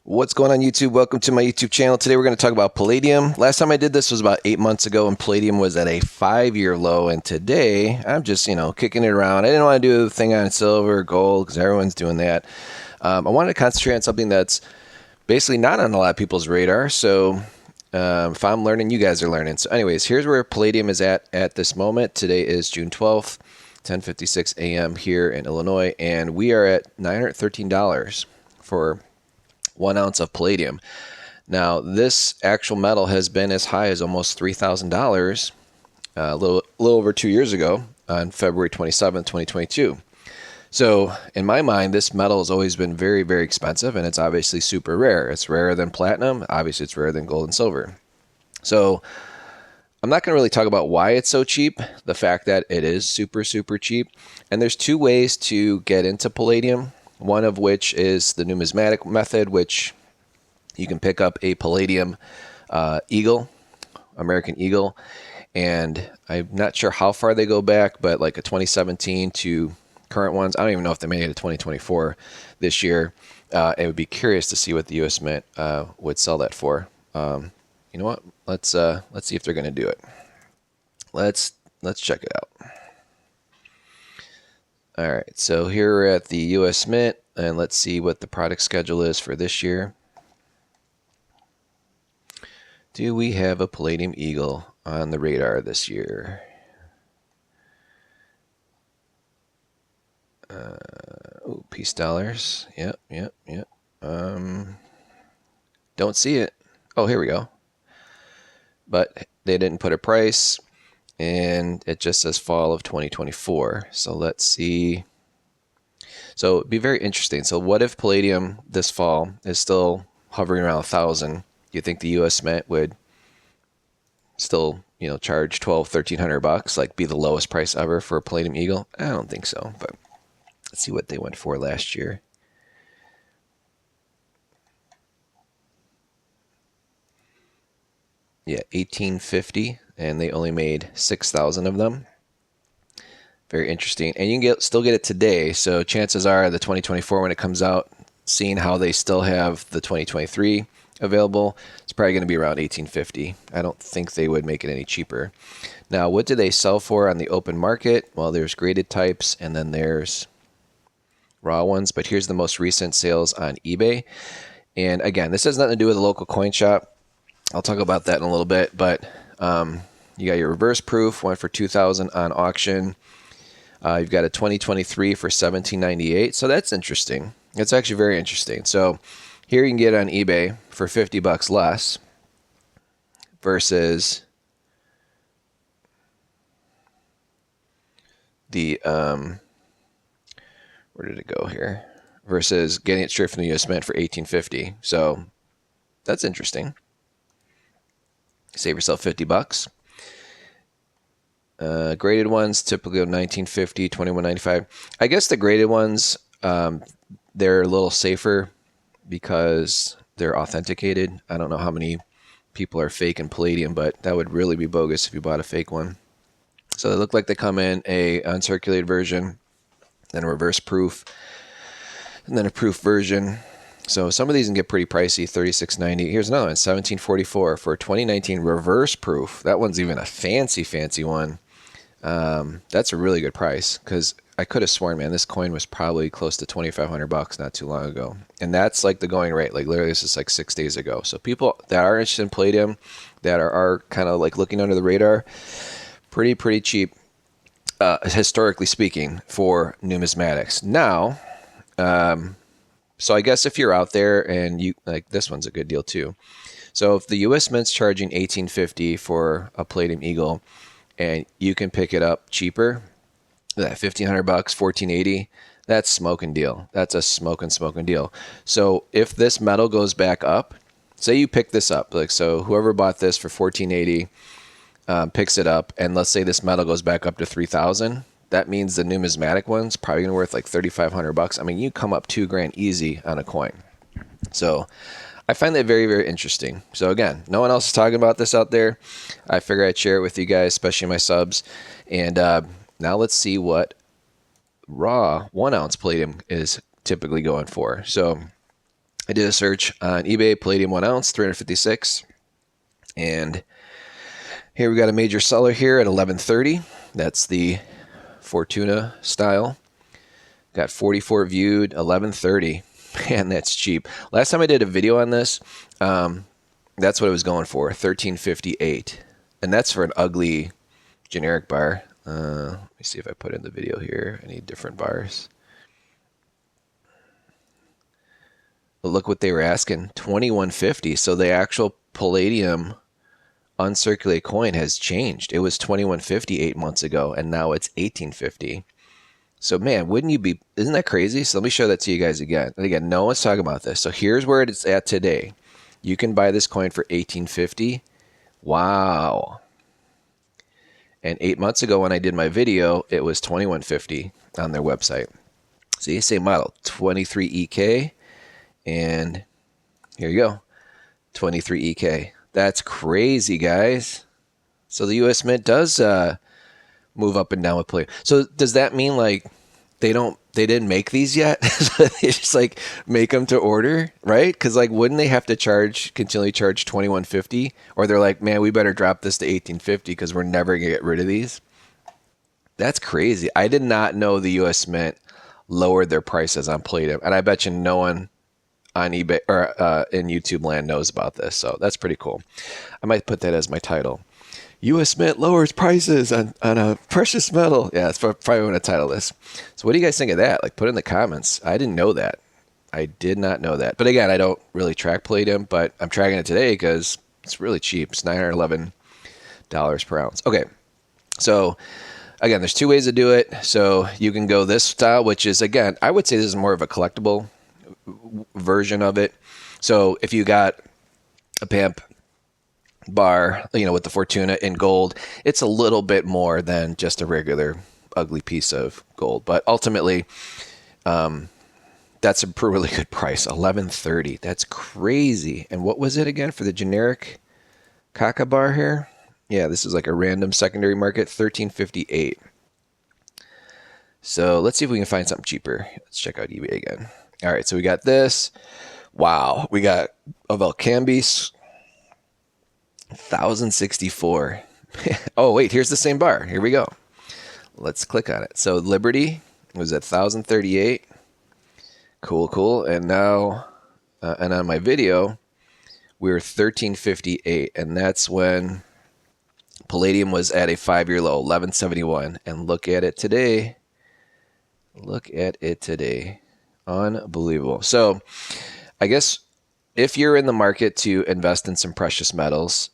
What's going on YouTube? Welcome to my YouTube channel. Today we're going to talk about Palladium. Last time I did this was about 8 months ago and Palladium was at a 5-year low, and today I'm just, kicking it around. I didn't want to do the thing on silver or gold because everyone's doing that. I wanted to concentrate on something that's basically not on a lot of people's radar. So if I'm learning, you guys are learning. So anyways, here's where Palladium is at this moment. Today is June 12th, 10:56 a.m. here in Illinois, and we are at $913 for 1 ounce of palladium. Now, this actual metal has been as high as almost $3,000 a little over 2 years ago on February 27th, 2022. So, in my mind, this metal has always been very, very expensive, and it's obviously super rare. It's rarer than platinum. Obviously, it's rarer than gold and silver. So, I'm not going to really talk about why it's so cheap, the fact that it is super, super cheap. And there's two ways to get into palladium. One of which is the numismatic method, which you can pick up a palladium eagle, American eagle, and I'm not sure how far they go back, but like a 2017 to current ones. I don't even know if they made it to 2024 this year. It would be curious to see what the U.S. Mint would sell that for. You know what? Let's see if they're going to do it. Let's check it out. All right, so here we're at the U.S. Mint, and let's see what the product schedule is for this year. Do we have a Palladium Eagle on the radar this year? Peace dollars. Yep. Don't see it. Oh, here we go. But they didn't put a price. And it just says fall of 2024. So let's see. So it'd be very interesting. So what if palladium this fall is still hovering around 1,000? Do you think the U.S. Mint would still, charge $1,200-1,300, like be the lowest price ever for a Palladium Eagle? I don't think so. But let's see what they went for last year. Yeah, 1850. And they only made 6,000 of them. Very interesting. And you can still get it today. So chances are the 2024, when it comes out, seeing how they still have the 2023 available, it's probably going to be around 1850. I don't think they would make it any cheaper. Now, what do they sell for on the open market? Well, there's graded types and then there's raw ones. But here's the most recent sales on eBay. And again, this has nothing to do with a local coin shop. I'll talk about that in a little bit. But you got your reverse proof, went for $2,000 on auction. You've got a 2023 for $17.98. So that's interesting. It's actually very interesting. So here you can get it on eBay for $50 less versus the where did it go here? Versus getting it straight from the U.S. Mint for $18.50. So that's interesting. Save yourself $50. Graded ones typically go $19.50, $21.95. I guess the graded ones, they're a little safer because they're authenticated. I don't know how many people are faking palladium, but that would really be bogus if you bought a fake one. So they look like they come in a uncirculated version, then a reverse proof, and then a proof version. So some of these can get pretty pricey, $36.90. Here's another one, $17.44 for 2019 reverse proof. That one's even a fancy one. That's a really good price because I could have sworn, man, this coin was probably close to $2,500 not too long ago. And that's like the going rate. Like literally this is like 6 days ago. So people that are interested in palladium, that are kind of like looking under the radar, pretty cheap, historically speaking, for numismatics. Now, so I guess if you're out there and you like, this one's a good deal too. So if the U.S. Mint's charging $18.50 for a Palladium Eagle, and you can pick it up cheaper, that $1,500, $1,480, that's smoking deal. That's a smoking deal. So if this metal goes back up, say you pick this up, like so whoever bought this for $1,480 picks it up, and let's say this metal goes back up to $3,000. That means the numismatic one's probably going to worth like $3,500. I mean, you come up $2,000 easy on a coin. So I find that very, very interesting. So again, no one else is talking about this out there. I figure I'd share it with you guys, especially my subs. And now let's see what raw 1 ounce palladium is typically going for. So I did a search on eBay, Palladium 1 ounce, 356. And here we got a major seller here at 1130. That's the Fortuna style. Got 44 viewed, 1130. Man, that's cheap. Last time I did a video on this, that's what it was going for, 1358. And that's for an ugly generic bar. Let me see if I put in the video here any different bars. But look what they were asking, 2150. So the actual Palladium uncirculated coin has changed. It was 2150 8 months ago, and now it's 1850. So man, wouldn't you be, isn't that crazy? So let me show that to you guys again. And again, no one's talking about this. So here's where it's at today. You can buy this coin for 1850. Wow. And 8 months ago when I did my video, it was 2150 on their website. See, same model, 23EK. And here you go, 23EK. That's crazy, guys. So the U.S. Mint does move up and down with Palladium. So does that mean like they didn't make these yet? They just like make them to order, right? Because like wouldn't they have to continually charge 2150? Or they're like, man, we better drop this to 1850 because we're never gonna get rid of these. That's crazy. I did not know the U.S. Mint lowered their prices on Palladium, and I bet you no one on eBay or in YouTube land knows about this. So that's pretty cool. I might put that as my title. U.S. Mint lowers prices on a precious metal. Yeah, that's probably what I'm going to title this. So what do you guys think of that? Like, put in the comments. I didn't know that. I did not know that. But again, I don't really track Palladium, but I'm tracking it today because it's really cheap. It's $911 per ounce. Okay, so again, there's two ways to do it. So you can go this style, which is, again, I would say this is more of a collectible version of it. So if you got a PAMP bar, with the Fortuna in gold, it's a little bit more than just a regular ugly piece of gold. But ultimately, that's a really good price, $1130. That's crazy. And what was it again for the generic Kaka bar here? Yeah, this is like a random secondary market, $1358. So let's see if we can find something cheaper. Let's check out eBay again. All right, so we got this. Wow, we got a Valcambis, 1064. Oh, wait, here's the same bar. Here we go. Let's click on it. So Liberty was at 1038. Cool. And now, and on my video, we were 1358. And that's when Palladium was at a 5-year low, 1171. And look at it today. Unbelievable. So I guess if you're in the market to invest in some precious metals,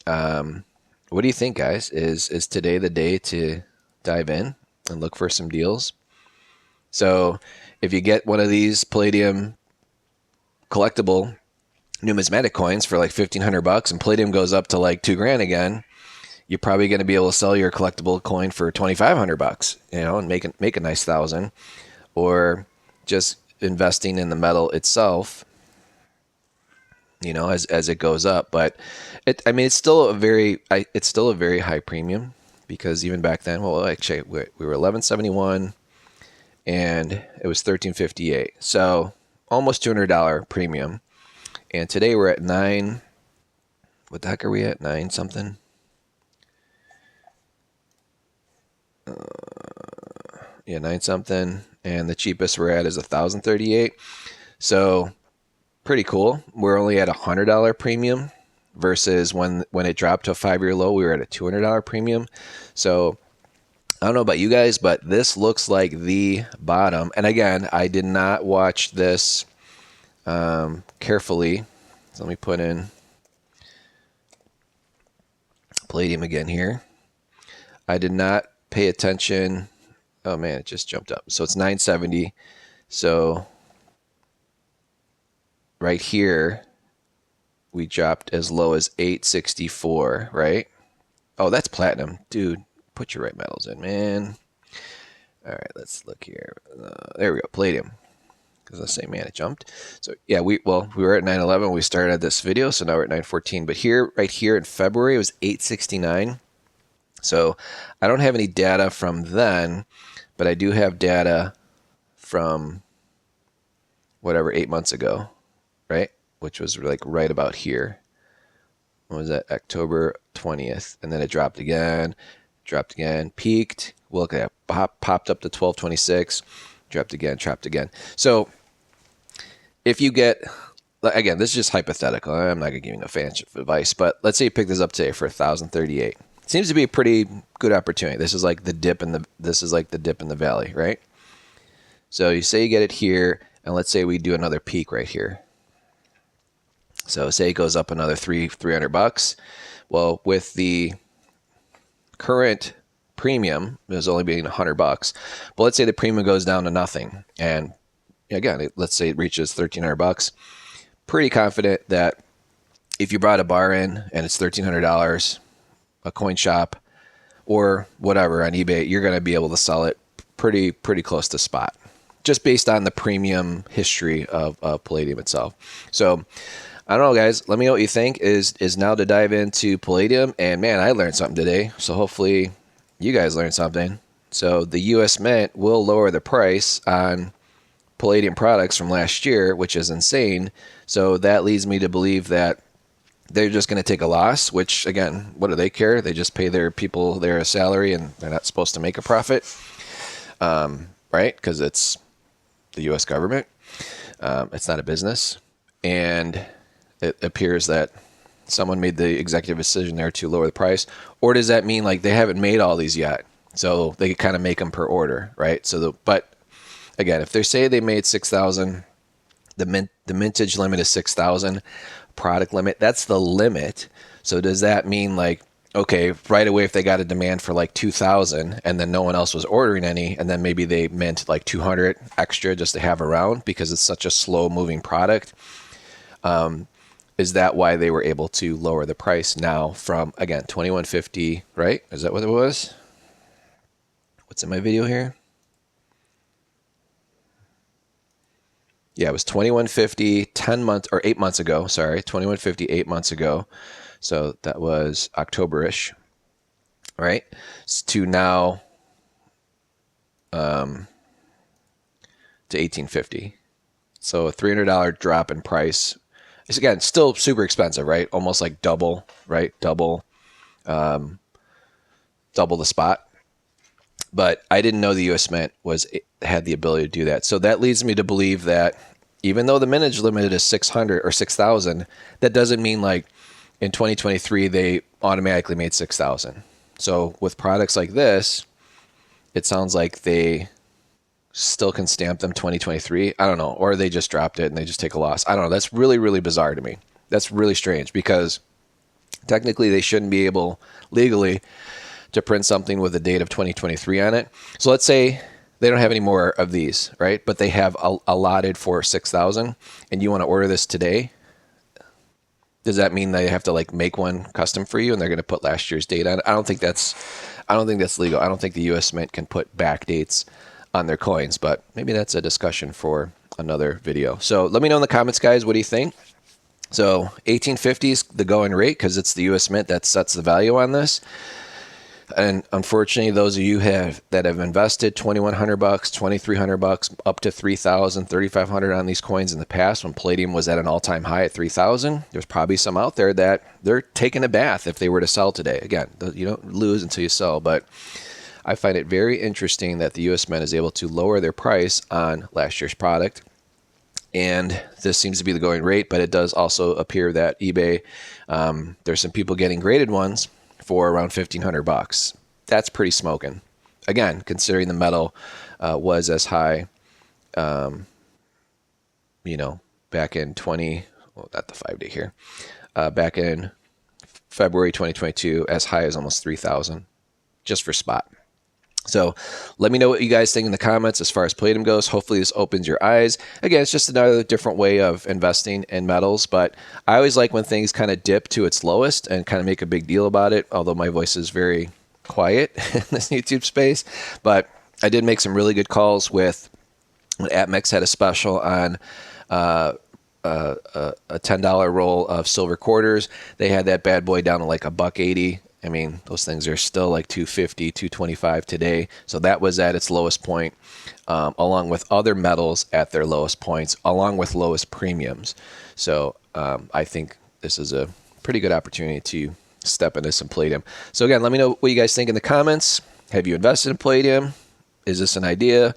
what do you think, guys? Is today the day to dive in and look for some deals? So if you get one of these Palladium collectible numismatic coins for like $1,500 and Palladium goes up to like $2,000 again, you're probably going to be able to sell your collectible coin for $2,500, and make a nice $1,000, or just investing in the metal itself, as it goes up. But it's still a very high premium, because even back then, well, actually we were 1171 and it was 1358. So almost $200 premium. And today we're at 9. What the heck are we at? 9 something? Yeah, 9 something. And the cheapest we're at is 1038. So pretty cool. We're only at $100 premium versus when it dropped to a 5-year low, we were at a $200 premium. So I don't know about you guys, but this looks like the bottom. And again, I did not watch this carefully. So let me put in Palladium again here. I did not pay attention. Oh man, it just jumped up. So it's 970. So right here, we dropped as low as 864, right? Oh, that's platinum. Dude, put your right metals in, man. All right, let's look here. There we go, Palladium. Because I say, man, it jumped. So yeah, we were at 911 when we started this video, so now we're at 914. But right here in February, it was 869. So I don't have any data from then, but I do have data from whatever, 8 months ago, right? Which was like right about here. When was that? October 20th. And then it dropped again, peaked. Well, look at that. Popped up to 1226, dropped again. So if you get, again, this is just hypothetical. I'm not going to give you no financial advice, but let's say you pick this up today for 1,038. Seems to be a pretty good opportunity. This is like the dip in the valley, right? So you say you get it here, and let's say we do another peak right here. So say it goes up another $300. Well, with the current premium, is only being $100. But let's say the premium goes down to nothing, and again, let's say it reaches $1,300. Pretty confident that if you brought a bar in and it's $1,300, a coin shop or whatever on eBay, you're going to be able to sell it pretty close to spot, just based on the premium history of Palladium itself. So I don't know, guys. Let me know what you think. Is now to dive into Palladium, and man, I learned something today. So hopefully you guys learned something. So the U.S. Mint will lower the price on Palladium products from last year, which is insane. So that leads me to believe that they're just going to take a loss, which, again, what do they care? They just pay their people their salary, and they're not supposed to make a profit, right? Because it's the U.S. government. It's not a business. And it appears that someone made the executive decision there to lower the price. Or does that mean like they haven't made all these yet? So they could kind of make them per order, right? But again, if they say they made 6,000, the mintage limit is 6,000, product limit, that's the limit. So does that mean like, okay, right away if they got a demand for like 2,000 and then no one else was ordering any, and then maybe they meant like 200 extra just to have around because it's such a slow moving product? Is that why they were able to lower the price now from, again, 2150, right? Is that what it was? What's in my video here? Yeah, it was 2150 10 months or 8 months ago. Sorry, 2150 8 months ago. So that was October-ish, right? To now to 1850. So a $300 drop in price. It's, again, still super expensive, right? Almost like double, right? Double the spot. But I didn't know the U.S. Mint had the ability to do that. So that leads me to believe that even though the mintage limit is 600 or 6,000, that doesn't mean like in 2023 they automatically made 6,000. So with products like this, it sounds like they still can stamp them 2023. I don't know. Or they just dropped it and they just take a loss. I don't know. That's really, really bizarre to me. That's really strange because technically they shouldn't be able legally to print something with a date of 2023 on it. So let's say they don't have any more of these, right? But they have allotted for 6,000 and you want to order this today. Does that mean they have to like make one custom for you and they're going to put last year's date on it? I don't think that's legal. I don't think the U.S. Mint can put back dates on their coins, but maybe that's a discussion for another video. So let me know in the comments, guys, what do you think? So 1850 is the going rate because it's the U.S. Mint that sets the value on this. And unfortunately, those of you that have invested $2,100, $2,300, up to $3,000, $3,500 on these coins in the past when Palladium was at an all-time high at 3,000, there's probably some out there that they're taking a bath if they were to sell today. Again, you don't lose until you sell, but I find it very interesting that the U.S. Mint is able to lower their price on last year's product. And this seems to be the going rate, but it does also appear that eBay, there's some people getting graded ones for around $1,500. That's pretty smoking. Again, considering the metal was as high, back in not the 5-day here, back in February 2022, as high as almost 3,000 just for spot. So let me know what you guys think in the comments as far as Palladium goes. Hopefully this opens your eyes. Again, it's just another different way of investing in metals, but I always like when things kind of dip to its lowest and kind of make a big deal about it, although my voice is very quiet in this YouTube space. But I did make some really good calls when APMEX had a special on a $10 roll of silver quarters. They had that bad boy down to like $1.80 I mean, those things are still like 250, 225 today. So that was at its lowest point, along with other metals at their lowest points, along with lowest premiums. So I think this is a pretty good opportunity to step into some palladium. So again, let me know what you guys think in the comments. Have you invested in palladium? Is this an idea?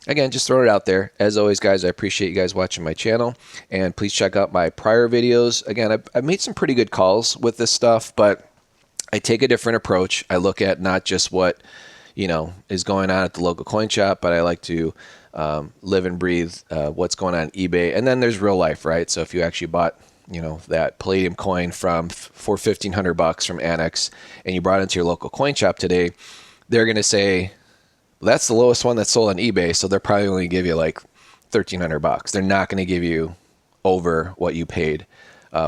Again, just throw it out there. As always, guys, I appreciate you guys watching my channel. And please check out my prior videos. Again, I've made some pretty good calls with this stuff, but I take a different approach. I look at not just what, is going on at the local coin shop, but I like to live and breathe what's going on eBay. And then there's real life, right? So if you actually bought, that Palladium coin for $1,500 from Annex, and you brought it into your local coin shop today, they're going to say, well, that's the lowest one that's sold on eBay, so they're probably only give you like $1,300. They're not going to give you over what you paid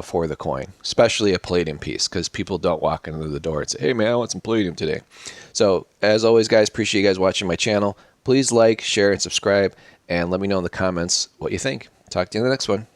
for the coin, especially a Palladium piece, because people don't walk into the door and say, hey man, I want some Palladium today. So as always, guys, appreciate you guys watching my channel. Please like, share, and subscribe, and let me know in the comments what you think. Talk to you in the next one.